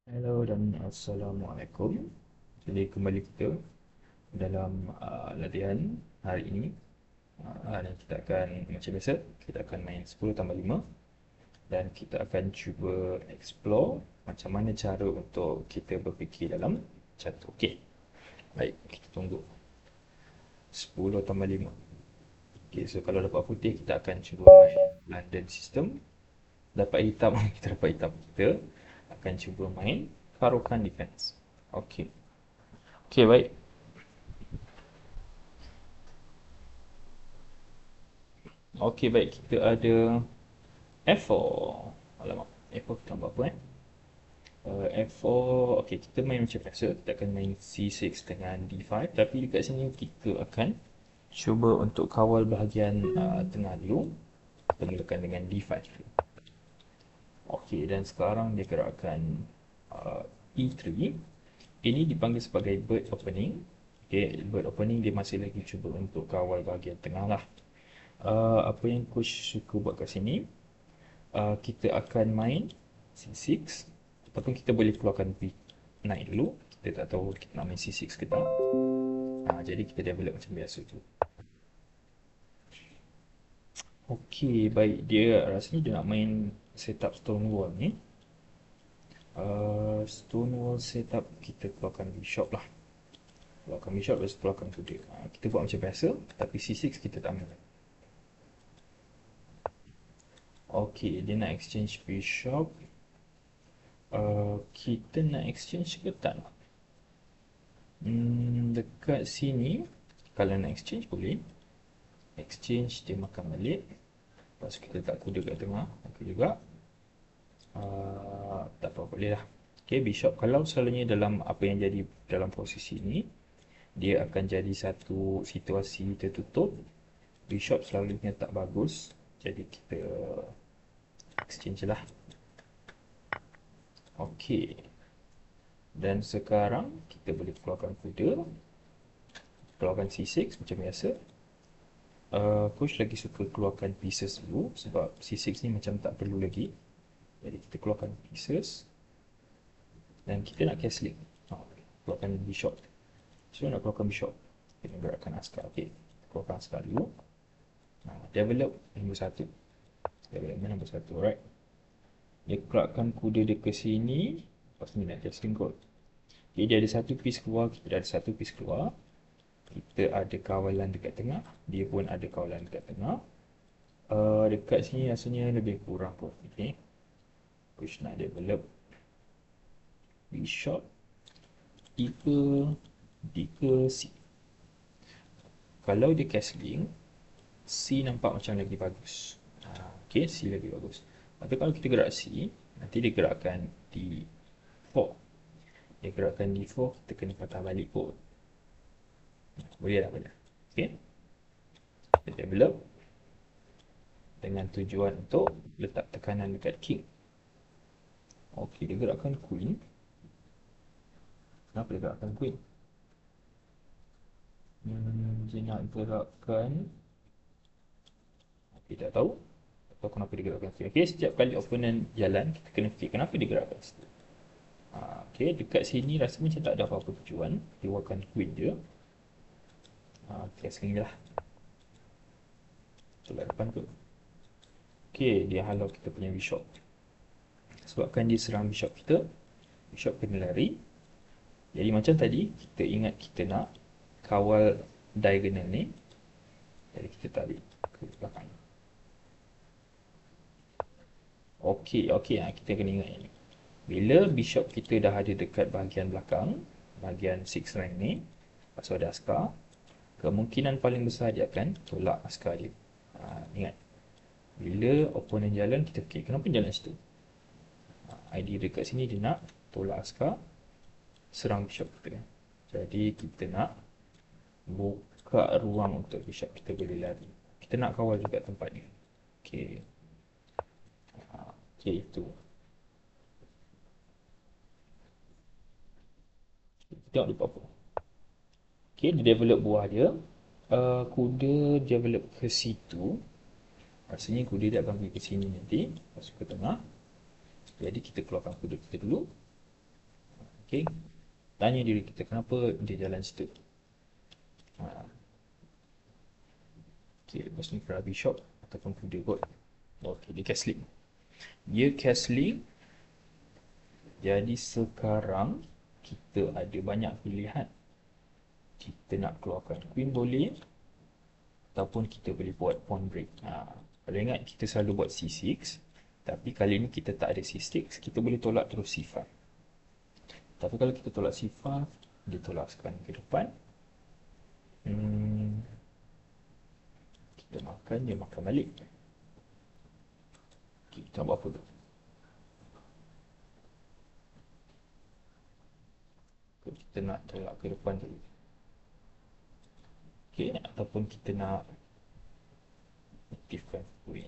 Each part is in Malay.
Hello dan Assalamualaikum. Jadi kembali kita dalam latihan hari ini. Dan kita akan macam biasa, kita akan main 10 tambah 5 dan kita akan cuba explore macam mana cara untuk kita berfikir dalam catur. Okey. Baik, kita tunggu. 10 tambah 5. Okey, so kalau dapat putih kita akan cuba main London System. Dapat hitam, kita dapat hitam. Kita akan cuba main Farukan Defense. Okey. Okey, baik. Okey, baik. Kita ada F4. Alamak, F4 kita buat apa F4, okey, kita main macam biasa. Kita akan main C6 dengan D5. Tapi dekat sini kita akan cuba untuk kawal bahagian tengah dulu. Kita mulakan dengan D5. Okey, dan sekarang dia gerakkan E3. Ini dipanggil sebagai bird opening. Okey, bird opening dia masih lagi cuba untuk kawal bahagian tengah lah. Apa yang coach suka buat kat sini, kita akan main C6 ataupun kita boleh keluarkan B9 dulu. Kita tak tahu kita nak main C6 ke tak. Jadi kita develop macam biasa tu. Okey, baik. Dia rasanya dia nak main setup stone wall ni. Stone wall setup, kita keluarkan bishop lah. Keluarkan bishop, lepas keluarkan kuda. Kita buat macam biasa, tapi C6 kita tak main. Okey, dia nak exchange bishop. Kita nak exchange ke tak? Dekat sini kalau nak exchange boleh. Exchange dia makan balik. Lepas tu kita letak kuda kat tengah. Okey juga. Tak apa, boleh lah. Okay, bishop kalau selalunya dalam apa yang jadi dalam posisi ni, dia akan jadi satu situasi tertutup. Bishop selalunya tak bagus. Jadi kita exchange lah. Okey. Dan sekarang kita boleh keluarkan kuda. Keluarkan C6 macam biasa. Coach lagi suka keluarkan pieces dulu sebab C6 ni macam tak perlu lagi. Jadi kita keluarkan pieces dan kita nak castling. Keluarkan bishop. So nak keluarkan bishop, kita gerakkan askar. Okey, keluarkan askar dulu. Develop nombor 1. Development nombor 1, alright. Dia keluarkan kuda dia ke sini. Lepas ni nak castling kot. Okay, dia ada satu piece keluar, kita dah ada satu piece keluar. Kita ada kawalan dekat tengah. Dia pun ada kawalan dekat tengah. Dekat sini rasanya lebih kurang kot. Okay. Push nak develop bishop D ke C. Kalau dia castling, C nampak macam lagi bagus. Okay, C lagi bagus. Tapi kalau kita gerak C, nanti dia gerakkan D4. Dia gerakkan D4, kita kena patah balik kot. Boleh tak boleh? Okay. Kita develop dengan tujuan untuk letak tekanan dekat king. Okey, dia gerakkan queen. Kenapa dia gerakkan queen? Dia nak gerakkan, okey, tak tahu. Tak tahu kenapa dia gerakkan queen. Okey, setiap kali opponent jalan, kita kena fikir kenapa dia gerakkan situ. Okey, dekat sini rasa macam tak ada apa-apa tujuan. Dia keluarkan queen dia. Okey, sekarang lah. Tolak depan tu. Okey, dia halau kita punya bishop. Sebabkan dia serang bishop kita, bishop kena lari. Jadi macam tadi, kita ingat kita nak kawal diagonal ni. Jadi kita tarik ke belakang. Okey, okey, kita kena ingat ini. Bila bishop kita dah ada dekat bahagian belakang, bahagian 6 rank ni, lepas ada askar, kemungkinan paling besar dia akan tolak askar dia. Ingat, bila opponent jalan, kita fikir, kenapa jalan situ? Idea dekat sini dia nak tolak askar, serang bishop kita. Jadi kita nak buka ruang untuk bishop kita boleh lari. Kita nak kawal juga tempat ni. Okey. Okey, itu. Tengok dia buat apa. Okey, dia develop buah dia. Kuda develop ke situ. Rasanya kuda dia akan pergi ke sini nanti. Masuk ke tengah. Jadi kita keluarkan kuda kita dulu. Okay. Tanya diri kita kenapa dia jalan situ. Ha. Okay, lepas ni Krabi Shop ataupun kuda kot. Okay, dia castling. Dia castling. Jadi sekarang kita ada banyak pilihan. Kita nak keluarkan queen boleh, ataupun kita boleh buat pawn break. Kalau ingat kita selalu buat C6, tapi kali ni kita tak ada C6, kita boleh tolak terus C5. Tapi kalau kita tolak C5, dia tolak sekarang ke depan. Kita makan, dia makan balik. Okay, kita nak buat apa tu? Kita nak tolak ke depan dulu. Okay, ataupun kita nak aktifkan queen.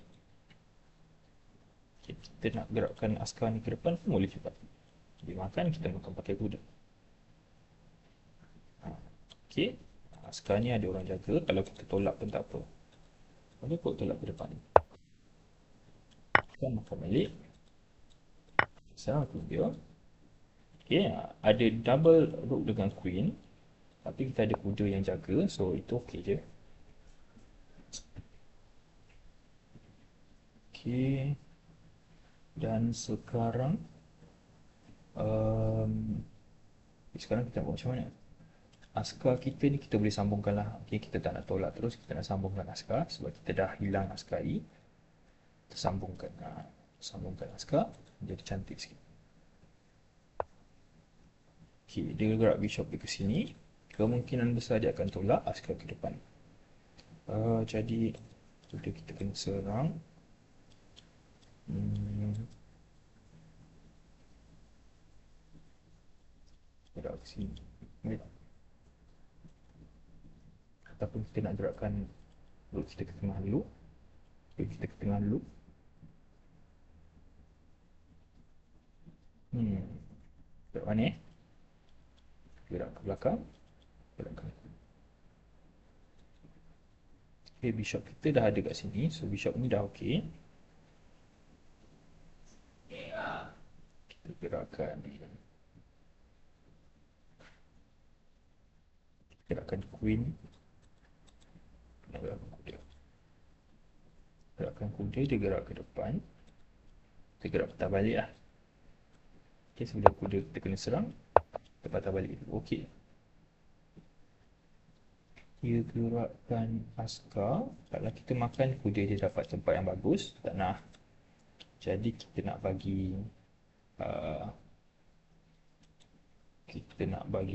Okay, kita nak gerakkan askar ni ke depan pun boleh juga. Dia makan, kita makan pakai kuda. Okay, askar ni ada orang jaga. Kalau kita tolak pun tak apa. Boleh kot tolak ke depan. Kita makan balik. Serang tu dia. Okay, ada double rook dengan queen. Tapi kita ada kuda yang jaga. So, itu okey je. Okay. Dan sekarang sekarang kita nak buat macam mana? Askar kita ni kita boleh sambungkan lah. Okay, kita tak nak tolak terus, kita nak sambungkan askar. Sebab kita dah hilang askar ni. Kita sambungkan. Sambungkan askar. Jadi cantik sikit. Okay, dia gerak bishop dia ke sini. Kemungkinan besar dia akan tolak askar ke depan. Jadi kita kena serang. Gerak ke sini. Ataupun kita nak gerakkan rook kita ke tengah dulu. Kita ke tengah dulu. Gerak mana gerak ke belakang. Gerakkan. Okay, bishop kita dah ada kat sini. So, bishop ni dah okey. Kita gerakkan. Gerakkan queen. Gerakkan kuda. Gerakkan kuda, dia gerak ke depan. Kita gerak patah balik lah. Okay, sebelum kuda kita kena serang. Kita patah balik dulu. Okey. Dia gerakkan askar. Kalau kita makan, kuda dia dapat tempat yang bagus. Tak nak. Jadi kita nak bagi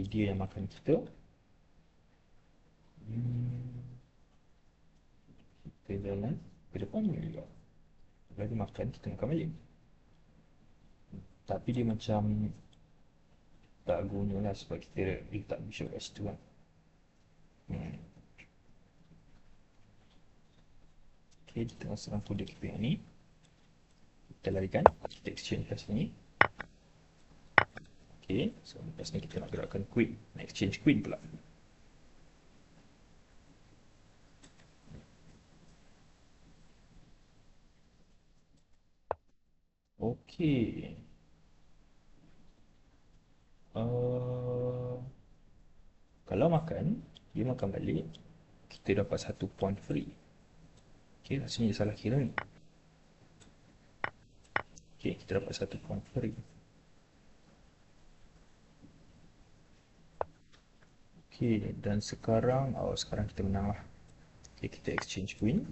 dia yang makan kita. Kita jalan ke depan juga. Kalau dia makan, kita makan balik. Tapi dia macam tak guna lah sebab kita letak bishop kat situ kan. Okay, kita tengah serang kuda kita yang ni. Kita larikan, kita exchange kat sini. Okay, so lepas ni kita nak gerakkan queen. Nak exchange queen pula. Okay. Kalau makan, dia makan balik. Kita dapat satu point free. Okay, rasanya dia salah kira ni. Okay, kita dapat satu point free. Okay, dan sekarang kita menang lah. Okay, kita exchange queen.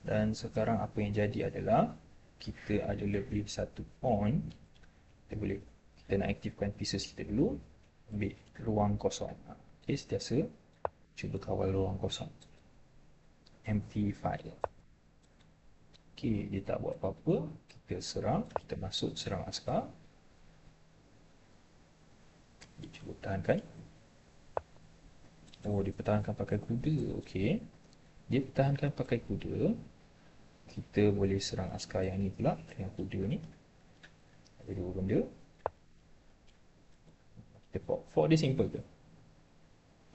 Dan sekarang apa yang jadi adalah kita ada lebih satu point. Kita nak aktifkan pieces kita dulu. Ambil ruang kosong. Okay, sentiasa cuba kawal ruang kosong. Empty file. Okay, dia tak buat apa-apa. Kita serang. Kita masuk serang askar. Dia cuba pertahankan. Oh, dia pertahankan pakai kuda. Okay, dia pertahankan pakai kuda. Kita boleh serang askar yang ni pula dengan kuda ni. Ada dua benda. Kita fork dia simple ke?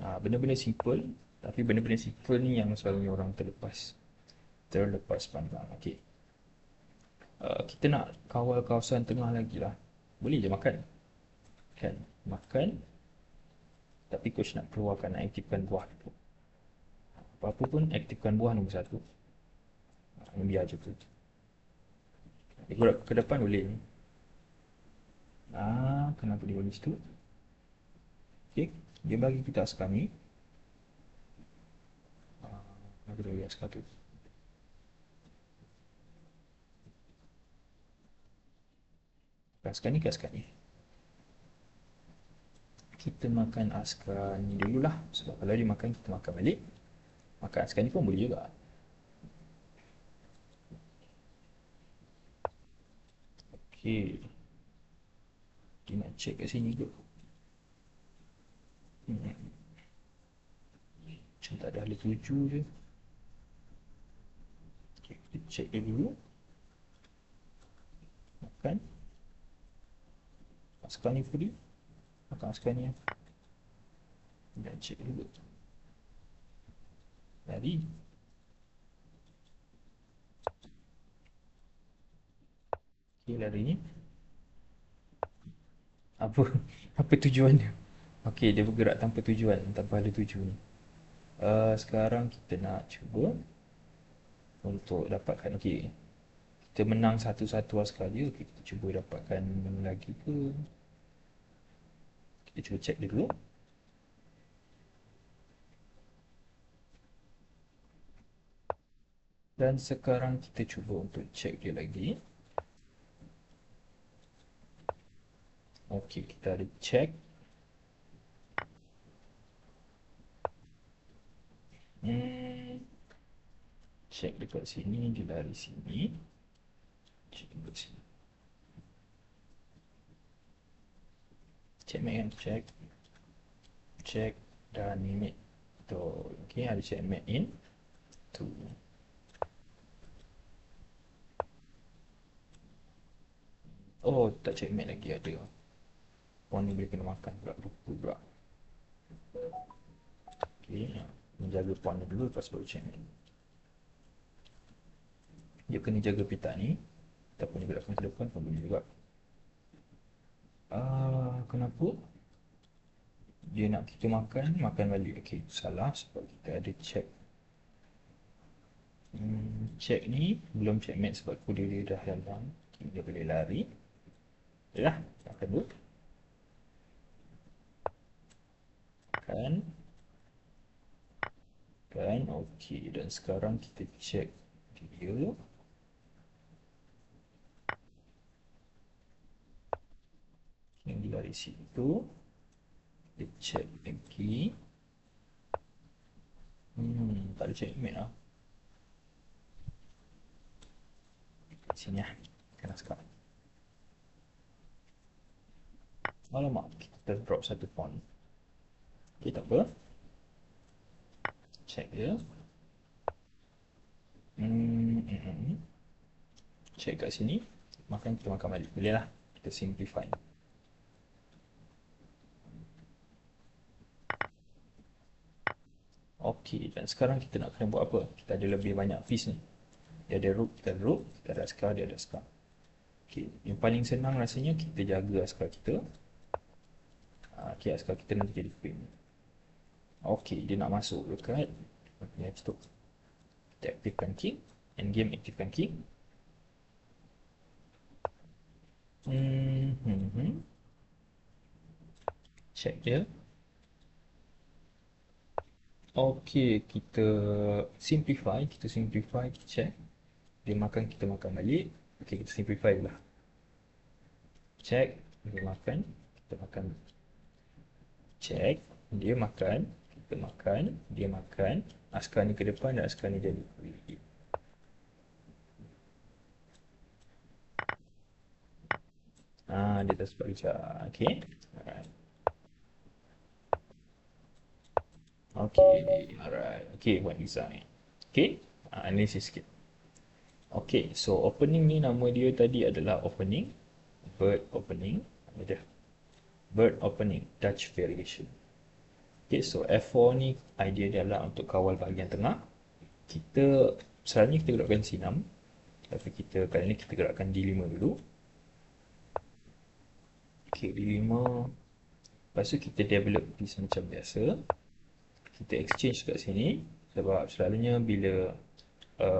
Benda-benda simple. Tapi benda-benda simple ni yang selalunya orang terlepas pandang. Okay. Kita nak kawal kawasan tengah lagi lah. Boleh je makan. Kan, makan. Tapi coach nak keluarkan, nak aktifkan buah tu. Apa-apa pun aktifkan buah nombor satu. Biar je tu. Ikut ke depan boleh ni. Kenapa dia boleh situ? Okay, dia bagi kita askar ni. Kenapa dia bagi askar tu? Askar ni ke askar ni? Kita makan askar ni dululah. Sebab kalau dia makan, kita makan balik. Makan askar ni pun boleh juga. Okay. Dia nak check kat sini ke? Macam tak ada ahli 7 je. Okay, kita check dia dulu. Makan. Askar ni free. Makan askar ni. Dan check dulu. Lari. Okay, lari ni. Apa apa tujuan dia? Okay, dia bergerak tanpa tujuan, tanpa ada tuju ni. Sekarang kita nak cuba untuk dapatkan, okay, kita menang satu-satu askar je. Okay, kita cuba dapatkan lagi ke. Kita cuba check dia dulu. Dan sekarang kita cuba untuk check dia lagi. Okay, kita ada check. Check dekat sini, dia lari sini. Check dekat sini. Check map kan, check. Check dan map. Betul. Okay, ada check map in. Tu. Oh, tak check map lagi ada. Pawn ni boleh kena makan pula, lupa pula. Okay, menjaga pawn ni dulu lepas baru check map. Dia kena jaga peta ni. Ataupun dia gerakkan ke depan pun boleh juga. Kenapa? Dia nak kita makan, makan balik. Okay, salah sebab kita ada check. Check ni belum check map sebab kuda dia dah jalan. Okay, dia boleh lari. Dah, makan dulu. Makan. Kan, okay. Dan sekarang kita check dia. Yang dia lari situ. Kita check lagi. Tak ada check map lah. Sini lah. Kena sekarang. Alamak, kita drop satu pawn. Okay, tak apa. Check dia. Check kat sini. Makan, kita makan balik. Boleh lah. Kita simplify. Okay, dan sekarang kita nak kena buat apa? Kita ada lebih banyak piece ni. Dia ada rook, kita ada rook. Kita ada askar, dia ada askar. Okay, yang paling senang rasanya kita jaga askar kita. Okay, askar kita nanti jadi frame. Okay, dia nak masuk dekat. Okay, stop. Kita aktifkan king. Endgame aktifkan king. Check dia. Okay, kita simplify. Kita check. Dia makan, kita makan balik. Okay, kita simplify lah. Check, dia makan, kita makan. Check, dia makan, kita makan, dia makan. Askar ni ke depan dan askar ni jadi free. Dia tak sebab macam. Okay. Alright. Okay, alright. Okay, buat design. Okay, analisis sikit. Okay, so opening ni nama dia tadi adalah opening. Bird opening. Ada. Bird opening, Dutch variation. Okay, so F4 ni idea dia adalah untuk kawal bahagian tengah. Kita, selalunya kita gerakkan C6. Tapi kita, kali ni kita gerakkan D5 dulu. Okay, D5. Lepas tu kita develop piece macam biasa. Kita exchange kat sini. Sebab selalunya bila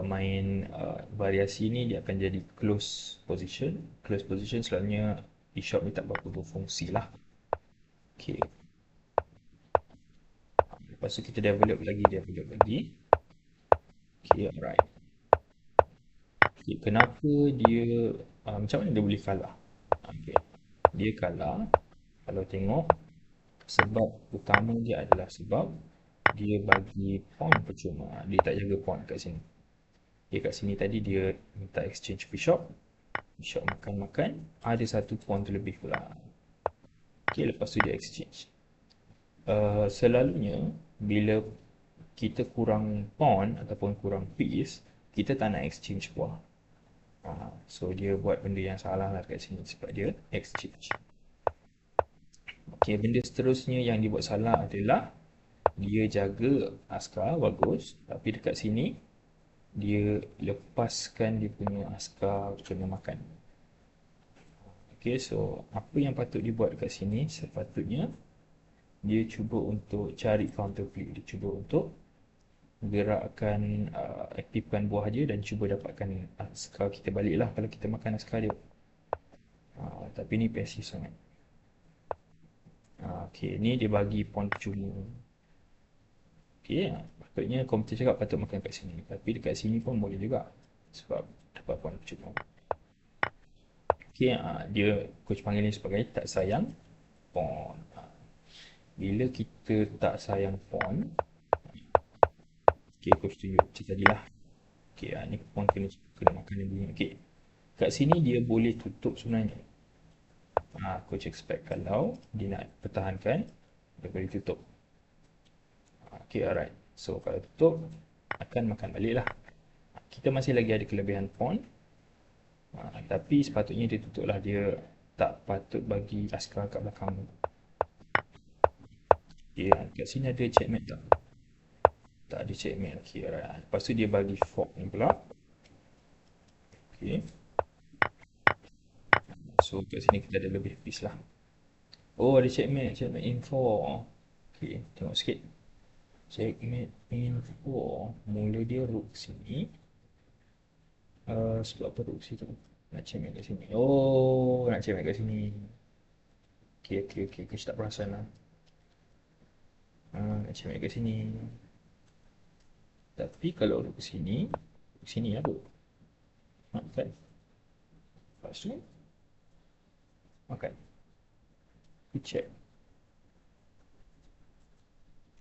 main variasi ni dia akan jadi close position. Close position selalunya eShop ni tak berapa berfungsi lah. Okay. Lepas tu kita develop lagi. Okay, alright. Okay, kenapa dia macam mana dia boleh kalah? Okay. Dia kalah kalau tengok sebab utama dia adalah sebab dia bagi pawn percuma. Dia tak jaga pawn kat sini. Dia kat sini tadi dia minta exchange bishop. Bishop makan-makan. Ada satu pawn terlebih pula. Okay, lepas tu dia exchange. Selalunya bila kita kurang pawn ataupun kurang piece, kita tak nak exchange buah. So dia buat benda yang salah lah kat sini sebab dia exchange. Okay, benda seterusnya yang dia buat salah adalah dia jaga askar bagus, tapi dekat sini dia lepaskan dia punya askar kena makan. Okay, so apa yang patut dia buat dekat sini? Sepatutnya dia cuba untuk cari counter pick. Dia cuba untuk gerakkan, aktifkan buah dia dan cuba dapatkan askar kita balik lah kalau kita makan askar dia. Tapi ni pasif sangat. Okay, ni dia bagi pawn percuma. Okay, patutnya komputer cakap patut makan kat sini. Tapi dekat sini pun boleh juga. Sebab dapat pawn percuma. Okay, dia coach panggil ni sebagai tak sayang pawn. Bila kita tak sayang pawn, okay, coach tunjuk macam tadi lah. Okay, ni pawn kena makan dia bunyi. Okay, kat sini dia boleh tutup sebenarnya. Coach expect kalau dia nak pertahankan, dia boleh tutup. Okay, alright. So, kalau tutup, akan makan balik lah. Kita masih lagi ada kelebihan pawn. Tapi sepatutnya dia tutup lah. Dia tak patut bagi askar kat belakang. Okay, kat sini ada checkmate tak? Tak ada checkmate. Okay, alright. Lepas tu dia bagi fork ni pula. Okay. So, kat sini kita ada lebih piece lah. Oh, ada checkmate in 4. Okay, tengok sikit. Checkmate in 4. Mula dia rook sini. Sebab apa rook situ? Nak checkmate kat sini. Oh, nak checkmate kat sini. Okay. Aku tak perasan lah. Nak checkmate kat sini. Tapi kalau rook sini lah rook. Kan? Lepas tu makan. Kita check.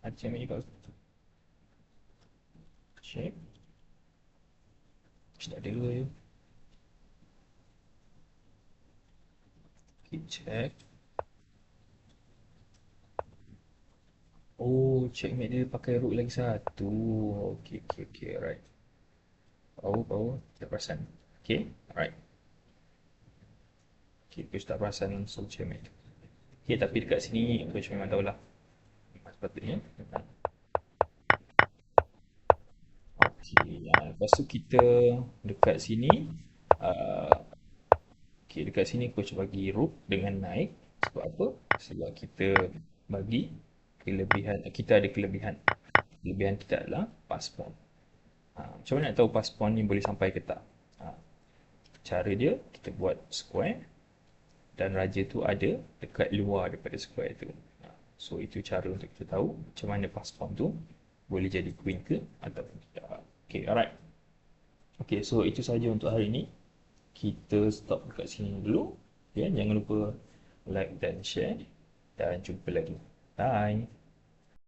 Ada checkmate juga. Check. Tak ada je. Kita check. Oh, checkmate dia pakai rook lagi satu. Okay, alright. Power. Tak perasan. Okay, alright. Okay, coach tak perasan langsung checkmate. Okay, tapi dekat sini coach memang tahulah. Sepatutnya. Okay, lepas tu kita dekat sini. Okay, dekat sini coach bagi rook dengan naik. Sebab apa? Sebab kita bagi kelebihan, kita ada kelebihan. Kelebihan kita adalah pass pawn. Macam mana nak tahu pass pawn ni boleh sampai ke tak? Cara dia, kita buat square dan raja tu ada dekat luar daripada square tu. So itu cara untuk kita tahu macam mana pass pawn tu boleh jadi queen ke ataupun tidak. Okay, alright. Okay, so itu sahaja untuk hari ini. Kita stop dekat sini dulu. Okay, jangan lupa like dan share. Dan jumpa lagi. Bye.